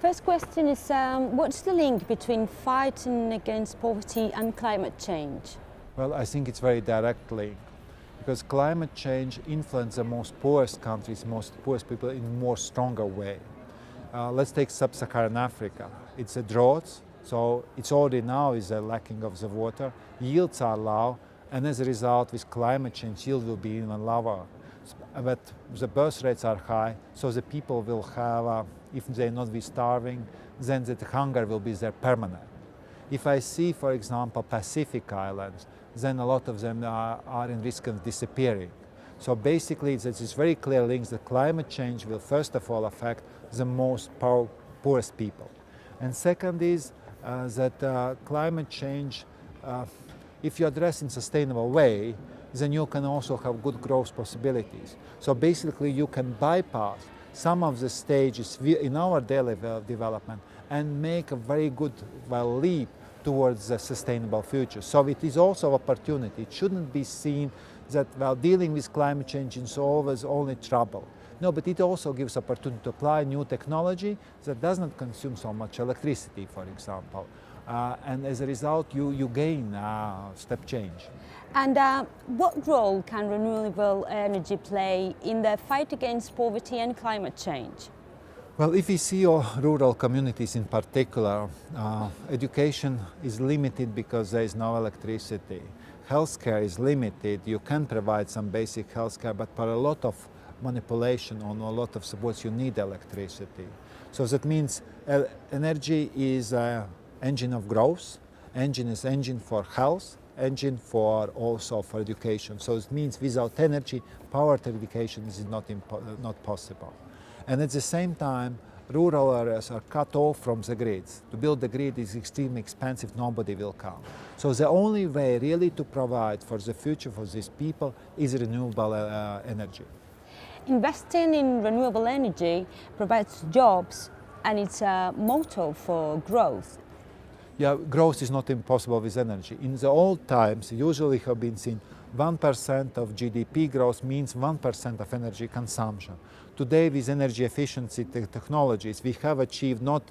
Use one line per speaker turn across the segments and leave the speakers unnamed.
First question is, what's the link between fighting against poverty and climate change?
Well, I think it's very direct link because climate change influences the most poorest countries, most poorest people in a more stronger way. Let's take sub-Saharan Africa. It's a drought, so it's already now is a lacking of the water. Yields are low, and as a result, with climate change, yield will be even lower. But the birth rates are high, so the people will have, if they not be starving, then the hunger will be there permanent. If I see, for example, Pacific Islands, then a lot of them are in risk of disappearing. So basically, there's this very clear link that climate change will first of all affect the most poorest people. And second is that climate change, if you address in sustainable way, then you can also have good growth possibilities. So basically, you can bypass some of the stages in our daily development and make a very good leap towards a sustainable future. So it is also an opportunity. It shouldn't be seen that while dealing with climate change is always only trouble. No, but it also gives opportunity to apply new technology that does not consume so much electricity, for example. And as a result, you gain step change.
And what role can renewable energy play in the fight against poverty and climate change?
Well, if we see rural communities in particular, education is limited because there is no electricity. Healthcare is limited. You can provide some basic healthcare, but for a lot of manipulation on a lot of supports, you need electricity. So that means energy is an engine of growth, engine for health, engine for also for education. So it means without energy, power to education is not possible. And at the same time, rural areas are cut off from the grids. To build the grid is extremely expensive, nobody will come. So the only way really to provide for the future for these people is renewable energy.
Investing in renewable energy provides jobs, and it's a motto for growth.
Yeah, growth is not impossible with energy. In the old times, usually have been seen 1% of GDP growth means 1% of energy consumption. Today, with energy efficiency technologies, we have achieved not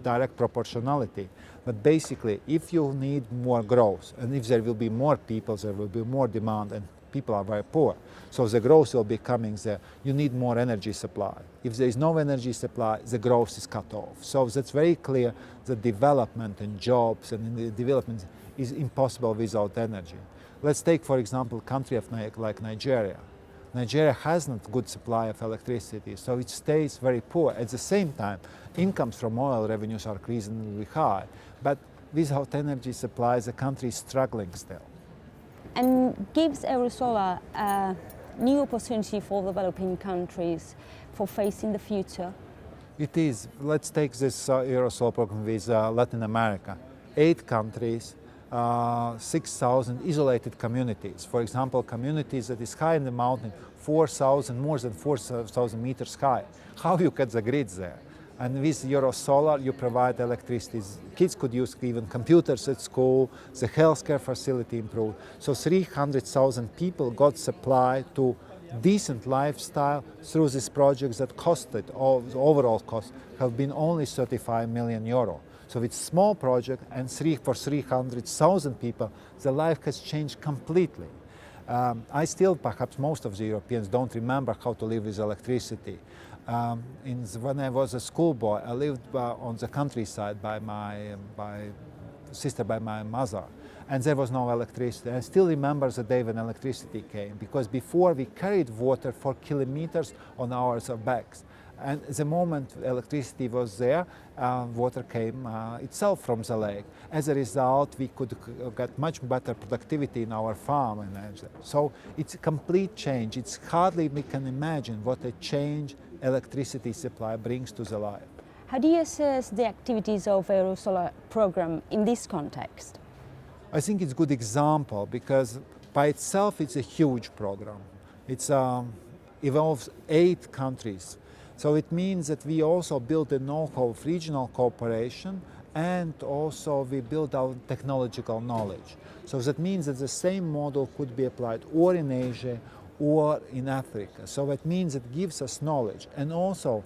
direct proportionality, but basically, if you need more growth, and if there will be more people, there will be more demand, and people are very poor. So the growth will be coming there. You need more energy supply. If there is no energy supply, the growth is cut off. So that's very clear that development and jobs and the development is impossible without energy. Let's take, for example, a country like Nigeria. Nigeria has not good supply of electricity, so it stays very poor. At the same time, incomes from oil revenues are reasonably high, but without energy supply, the country is struggling still.
And gives Eurosolar a new opportunity for developing countries for facing the future?
It is. Let's take this Eurosolar program with Latin America. 8 countries, 6,000 isolated communities. For example, communities that is high in the mountain, more than 4,000 meters high. How you get the grids there? And with Eurosolar, you provide electricity. Kids could use even computers at school, the healthcare facility improved. So 300,000 people got supply to decent lifestyle through these projects that costed, the overall cost have been only 35 million euro. So it's a small project, and for 300,000 people, the life has changed completely. Perhaps most of the Europeans don't remember how to live with electricity. When I was a schoolboy, I lived on the countryside by my mother, and there was no electricity. I still remember the day when electricity came, because before we carried water for kilometers on our backs. And the moment electricity was there, water came itself from the lake. As a result, we could get much better productivity in our farm. So it's a complete change. It's hardly we can imagine what a change electricity supply brings to the life.
How do you assess the activities of Eurosolar program in this context?
I think it's a good example because by itself it's a huge program. It involves 8 countries. So it means that we also build a know-how of regional cooperation, and also we build our technological knowledge. So that means that the same model could be applied or in Asia or in Africa. So it means it gives us knowledge. And also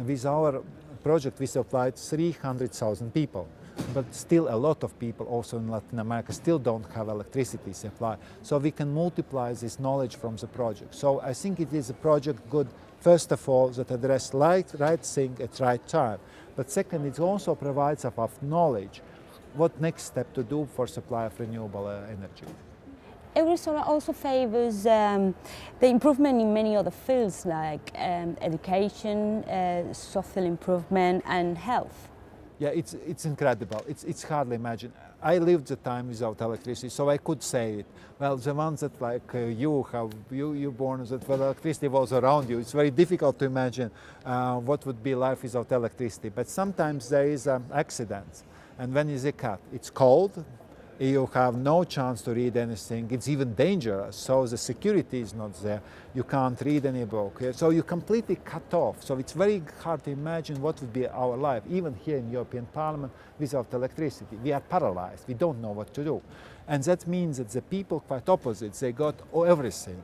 with our project we supplied 300,000 people. But still a lot of people also in Latin America still don't have electricity supply. So we can multiply this knowledge from the project. So I think it is a project good, first of all, that address right thing at right time. But second, it also provides us of knowledge what next step to do for supply of renewable energy.
Eurosolar also favors the improvement in many other fields like education, social improvement and health.
Yeah, it's incredible. It's hardly imagine. I lived the time without electricity, so I could say it. Well, the ones that like you born that well, electricity was around you. It's very difficult to imagine what would be life without electricity. But sometimes there is accidents, and when is a cut? It's cold. You have no chance to read anything. It's even dangerous. So the security is not there. You can't read any book. So you're completely cut off. So it's very hard to imagine what would be our life, even here in European Parliament, without electricity. We are paralyzed. We don't know what to do. And that means that the people quite opposite. They got everything.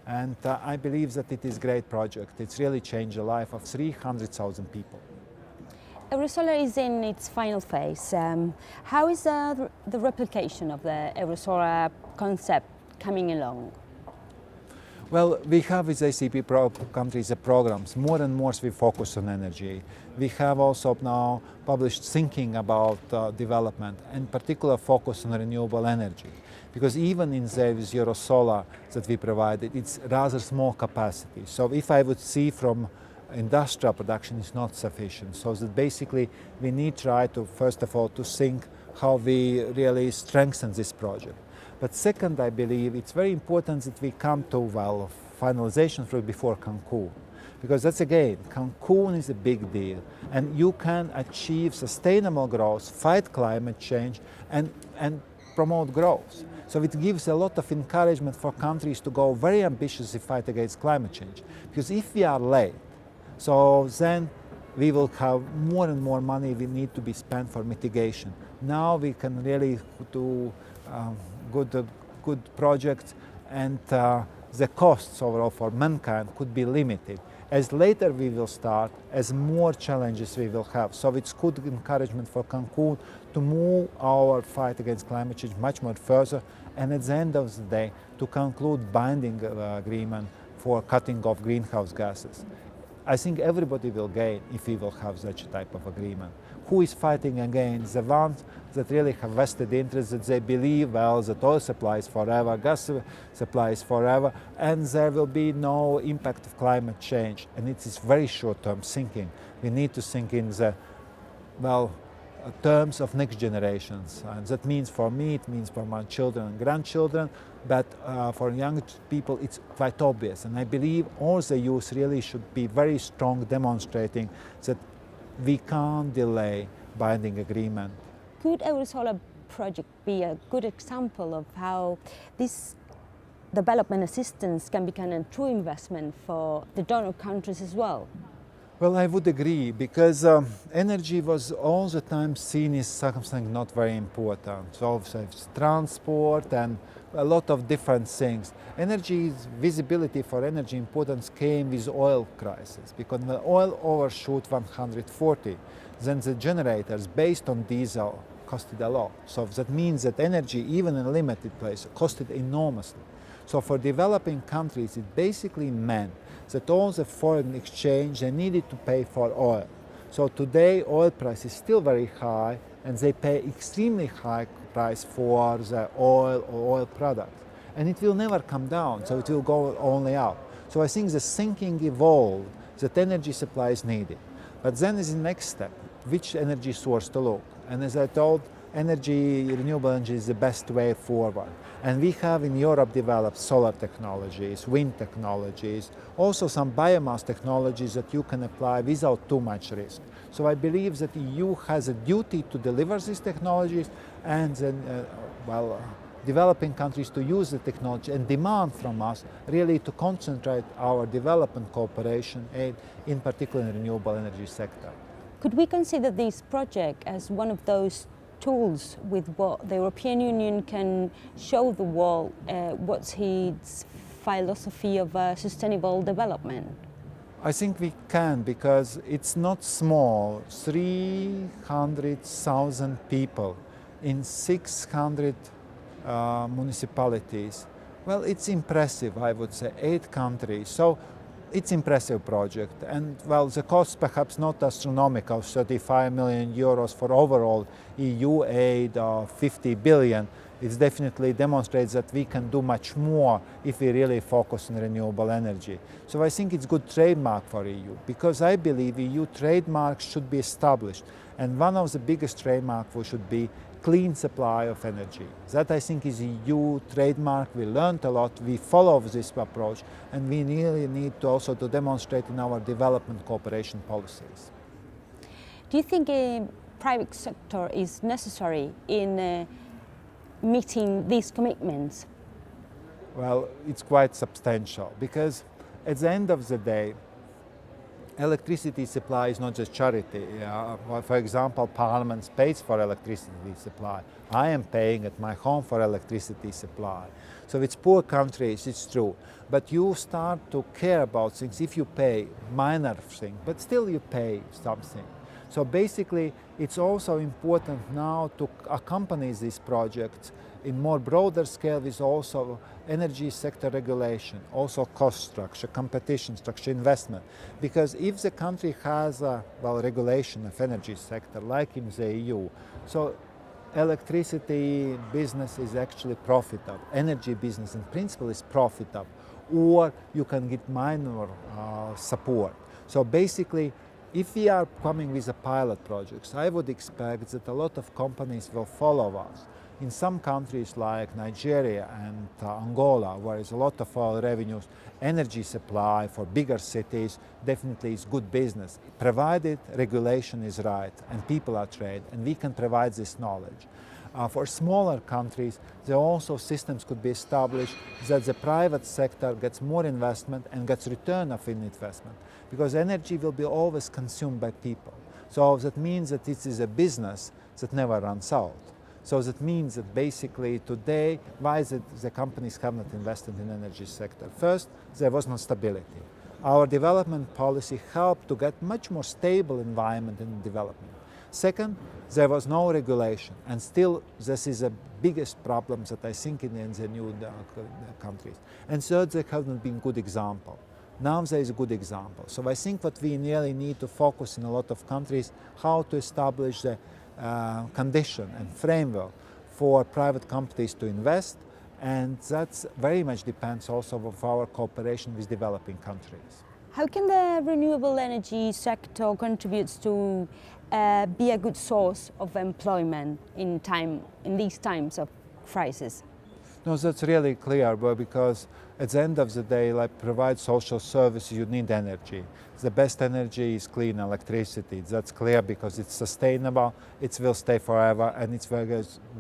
And I believe that it is a great project. It's really changed the life of 300,000 people.
Eurosolar is in its final phase. How is the replication of the Eurosolar concept coming along?
Well, we have with ACP countries programs. More and more we focus on energy. We have also now published thinking about development, and particular focus on renewable energy. Because even in the Eurosolar that we provided, it's rather small capacity. So if I would see from industrial production is not sufficient. So that basically we need to try to, first of all, to think how we really strengthen this project. But second, I believe it's very important that we come to, well, finalization through before Cancun. Because that's again, Cancun is a big deal. And you can achieve sustainable growth, fight climate change, and promote growth. So it gives a lot of encouragement for countries to go very ambitiously fight against climate change. Because if we are late, so then we will have more and more money we need to be spent for mitigation. Now we can really do good projects, and the costs overall for mankind could be limited. As later we will start, as more challenges we will have. So it's good encouragement for Cancun to move our fight against climate change much more further, and at the end of the day to conclude binding agreement for cutting off greenhouse gases. I think everybody will gain if we will have such a type of agreement. Who is fighting against? The ones that really have vested interest, that they believe, well, that oil supply is forever, gas supply is forever, and there will be no impact of climate change. And it is very short-term thinking. We need to think in the, well, terms of next generations. And that means for me, it means for my children and grandchildren, but for young people it's quite obvious. And I believe all the youth really should be very strong demonstrating that we can't delay binding agreement.
Could Eurosolar project be a good example of how this development assistance can become a true investment for the donor countries as well?
Well, I would agree, because energy was all the time seen as something not very important. So it's transport and a lot of different things. Energy's visibility for energy importance came with oil crisis, because when oil overshoot 140, then the generators based on diesel costed a lot. So that means that energy, even in a limited place, costed enormously. So for developing countries, it basically meant that all the foreign exchange they needed to pay for oil. So today oil price is still very high, and they pay extremely high price for the oil or oil products. And it will never come down, so it will go only up. So I think the thinking evolved that energy supply is needed. But then is the next step, which energy source to look. And as I told, renewable energy is the best way forward. And we have in Europe developed solar technologies, wind technologies, also some biomass technologies that you can apply without too much risk. So I believe that the EU has a duty to deliver these technologies, and then, developing countries to use the technology and demand from us really to concentrate our development cooperation aid, in particular in the renewable energy sector.
Could we consider this project as one of those tools with what the European Union can show the world what's its philosophy of sustainable development?
I think we can, because it's not small. 300,000 people in 600 municipalities. Well, it's impressive, I would say, 8 countries. So it's impressive project. And well, the cost perhaps not astronomical, 35 million euros for overall EU aid of 50 billion. It definitely demonstrates that we can do much more if we really focus on renewable energy. So I think it's good trademark for EU, because I believe EU trademarks should be established. And one of the biggest trademarks should be clean supply of energy. That I think is EU trademark. We learned a lot, we follow this approach, and we really need to also to demonstrate in our development cooperation policies.
Do you think a private sector is necessary in meeting these commitments?
Well, it's quite substantial, because at the end of the day, electricity supply is not just charity. For example, Parliament pays for electricity supply. I am paying at my home for electricity supply. So it's poor countries, it's true. But you start to care about things if you pay minor thing, but still you pay something. So basically, it's also important now to accompany these projects in more broader scale with also energy sector regulation, also cost structure, competition structure, investment. Because if the country has a regulation of energy sector, like in the EU, so electricity business is actually profitable. Energy business in principle is profitable, or you can get minor support. So basically, if we are coming with a pilot projects, I would expect that a lot of companies will follow us. In some countries like Nigeria and Angola, where is a lot of our revenues, energy supply for bigger cities definitely is good business, provided regulation is right and people are trained and we can provide this knowledge. For smaller countries, there also systems could be established that the private sector gets more investment and gets return of investment, because energy will be always consumed by people. So that means that it is a business that never runs out. So that means that basically today, why the companies have not invested in energy sector? First, there was no stability. Our development policy helped to get much more stable environment in development. Second, there was no regulation, and still this is the biggest problem that I think in the new countries. And third, there have not been good example. Now there is a good example. So I think what we really need to focus in a lot of countries, how to establish the condition and framework for private companies to invest, and that very much depends also of our cooperation with developing countries.
How can the renewable energy sector contribute to be a good source of employment in these times of crisis?
No, that's really clear, because at the end of the day, like provide social services, you need energy. The best energy is clean electricity. That's clear, because it's sustainable, it will stay forever, and it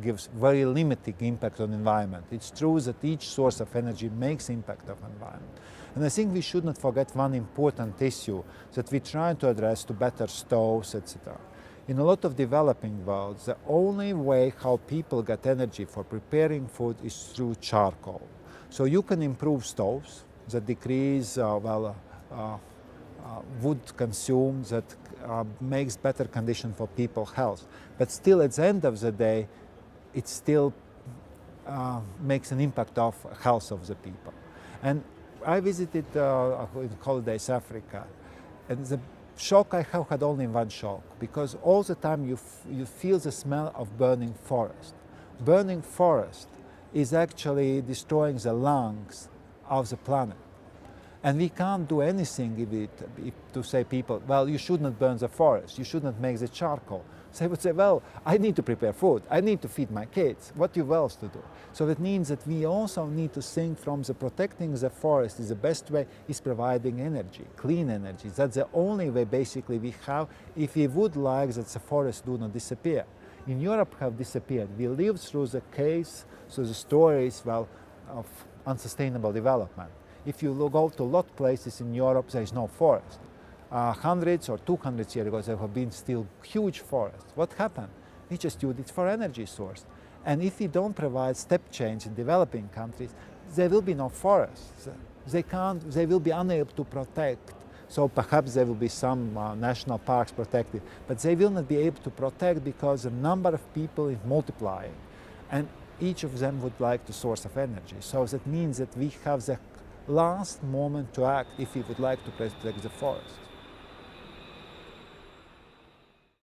gives very limited impact on environment. It's true that each source of energy makes impact on environment. And I think we should not forget one important issue that we try to address to better stoves, etc. In a lot of developing worlds, the only way how people get energy for preparing food is through charcoal. So you can improve stoves that decrease wood consumed, that makes better condition for people's health. But still, at the end of the day, it still makes an impact of health of the people. And I visited in holidays Africa, and the shock I have had only one shock, because all the time you feel the smell of burning forest. Burning forest is actually destroying the lungs of the planet. And we can't do anything to say people, well, you should not burn the forest, you should not make the charcoal. So I would say, well, I need to prepare food, I need to feed my kids, what you else to do? So that means that we also need to think from the protecting the forest is the best way is providing energy, clean energy. That's the only way basically we have if we would like that the forests do not disappear. In Europe have disappeared. We lived through the case, so the stories, well, of unsustainable development. If you go to a lot of places in Europe, there is no forest. Hundreds or 200 years ago, there have been still huge forests. What happened? We just used it for energy source. And if we don't provide step change in developing countries, there will be no forests. They will be unable to protect. So perhaps there will be some national parks protected, but they will not be able to protect because the number of people is multiplying, and each of them would like the source of energy. So that means that we have the last moment to act if we would like to protect the forest.